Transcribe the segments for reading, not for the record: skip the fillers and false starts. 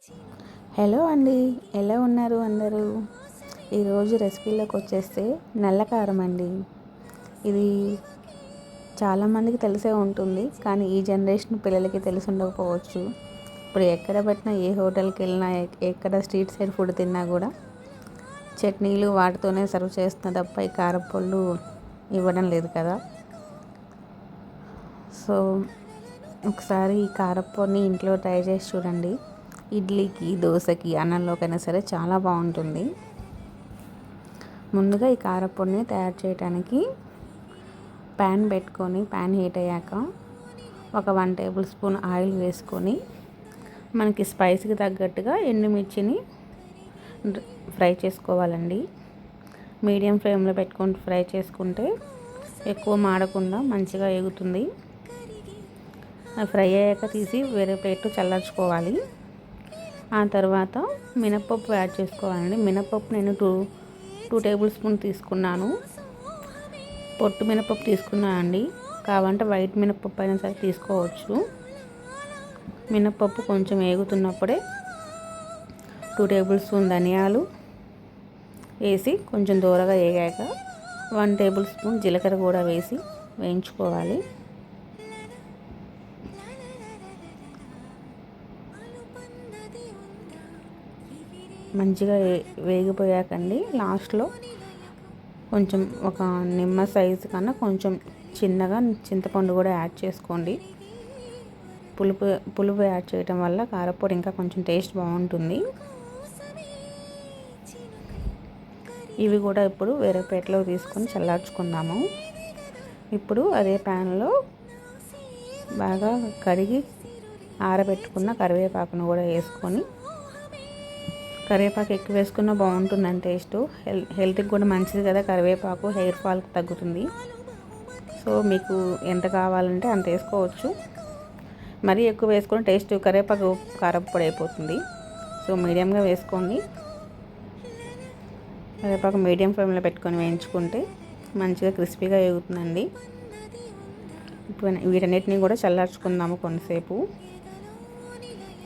Hello అండి, ఎలా ఉన్నారు అందరూ? ఈరోజు రెసిపీలోకి వచ్చేస్తే నల్ల కారం అండి. ఇది చాలామందికి తెలిసే ఉంటుంది, కానీ ఈ జనరేషన్ పిల్లలకి తెలిసి ఉండకపోవచ్చు. ఇప్పుడు ఎక్కడ పెట్టినా, ఏ హోటల్కి వెళ్ళినా, ఎక్కడ స్ట్రీట్ సైడ్ ఫుడ్ తిన్నా కూడా చట్నీలు వాటితోనే సర్వ్ చేస్తున్న తప్ప ఈ కారపొళ్ళు ఇవ్వడం లేదు కదా. సో ఒకసారి ఈ కారపొడిని ఇంట్లో ట్రై చేసి చూడండి. ఇడ్లీకి, దోశకి, అన్నంలోకైనా సరే చాలా బాగుంటుంది. ముందుగా ఈ కారపొడిని తయారు చేయడానికి ప్యాన్ పెట్టుకొని, ప్యాన్ హీట్ అయ్యాక ఒక 1 టేబుల్ స్పూన్ ఆయిల్ వేసుకొని, మనకి స్పైస్కి తగ్గట్టుగా ఎండుమిర్చిని ఫ్రై చేసుకోవాలండి. మీడియం ఫ్లేమ్లో పెట్టుకొని ఫ్రై చేసుకుంటే ఎక్కువ మాడకుండా మంచిగా ఎగుతుంది. ఫ్రై అయ్యాక తీసి వేరే ప్లేట్లో చల్లార్చుకోవాలి. ఆ తర్వాత మినపప్పు యాడ్ చేసుకోవాలండి. మినపప్పు నేను టూ టేబుల్ స్పూన్ తీసుకున్నాను. పొట్టు మినపప్పు తీసుకున్నాను అండి. కావాలంటే వైట్ మినపప్పు అయినా సరే తీసుకోవచ్చు. మినపప్పు కొంచెం వేగుతున్నప్పుడే 2 టేబుల్ స్పూన్ ధనియాలు వేసి కొంచెం దూరగా వేగాక 1 టేబుల్ స్పూన్ జీలకర్ర కూడా వేసి వేయించుకోవాలి. మంచిగా వేగిపోయాకండి లాస్ట్లో కొంచెం ఒక నిమ్మ సైజు కన్నా కొంచెం చిన్నగా చింతపండు కూడా యాడ్ చేసుకోండి. పులుపు యాడ్ చేయటం వల్ల కారపొడి ఇంకా కొంచెం టేస్ట్ బాగుంటుంది. ఇవి కూడా ఇప్పుడు వేరే ప్లేట్లో తీసుకొని చల్లార్చుకుందాము. ఇప్పుడు అదే ప్యాన్లో బాగా కడిగి ఆరబెట్టుకున్న కరివేపాకును కూడా వేసుకొని, కరివేపాకు ఎక్కువ వేసుకున్నా బాగుంటుందని టేస్ట్. హెల్త్కి కూడా మంచిది కదా కరివేపాకు, హెయిర్ ఫాల్కి తగ్గుతుంది. సో మీకు ఎంత కావాలంటే అంత వేసుకోవచ్చు. మరీ ఎక్కువ వేసుకొని టేస్ట్ కరివేపాకు కారపొడి అయిపోతుంది. సో మీడియంగా వేసుకోండి. కరివేపాకు మీడియం ఫ్లేమ్లో పెట్టుకొని వేయించుకుంటే మంచిగా క్రిస్పీగా వేగుతుందండి. ఇప్పుడు వీటన్నిటిని కూడా చల్లార్చుకుందాము కొంతసేపు.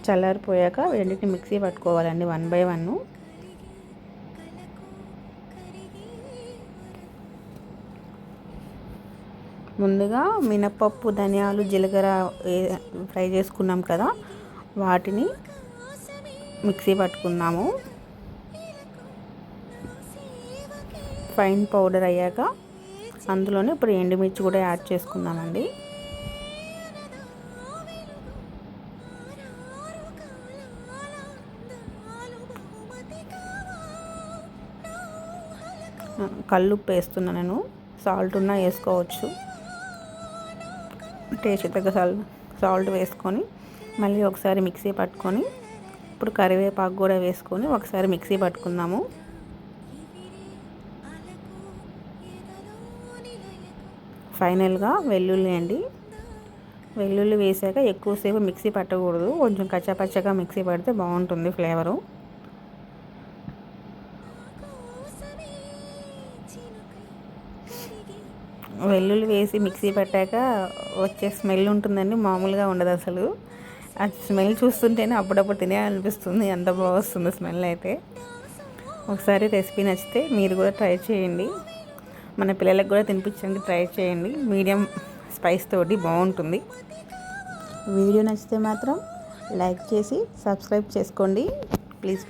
చల్లారిపోయాక రెండింటిని మిక్సీ పట్టుకోవాలండి 1 by 1. ముందుగా మినపప్పు, ధనియాలు, జీలకర్ర ఫ్రై చేసుకున్నాం కదా, వాటిని మిక్సీ పట్టుకుందాము. ఫైన్ పౌడర్ అయ్యాక అందులోనే ఇప్పుడు ఎండుమిర్చి కూడా యాడ్ చేసుకుందామండి. కల్లుప్పు వేస్తున్నా నేను, సాల్ట్ ఉన్నా వేసుకోవచ్చు. టేస్ట్ తగ్గ సాల్ట్ వేసుకొని మళ్ళీ ఒకసారి మిక్సీ పట్టుకొని, ఇప్పుడు కరివేపాకు కూడా వేసుకొని ఒకసారి మిక్సీ పట్టుకుందాము. ఫైనల్గా వెల్లుల్లి అండి. వెల్లుల్లి వేసాక ఎక్కువసేపు మిక్సీ పట్టకూడదు, కొంచెం కచ్చాపచ్చగా మిక్సీ పడితే బాగుంటుంది ఫ్లేవరు. వెల్లుల్లి వేసి మిక్సీ పట్టాక వచ్చే స్మెల్ ఉంటుందండి, మామూలుగా ఉండదు అసలు. ఆ స్మెల్ చూస్తుంటేనే అప్పుడప్పుడు తినేయాలనిపిస్తుంది, ఎంత బాగా వస్తుంది స్మెల్ అయితే. ఒకసారి రెసిపీ నచ్చితే మీరు కూడా ట్రై చేయండి. మన పిల్లలకు కూడా తినిపించండి, ట్రై చేయండి. మీడియం స్పైస్ తోటి బాగుంటుంది. వీడియో నచ్చితే మాత్రం లైక్ చేసి సబ్స్క్రైబ్ చేసుకోండి ప్లీజ్.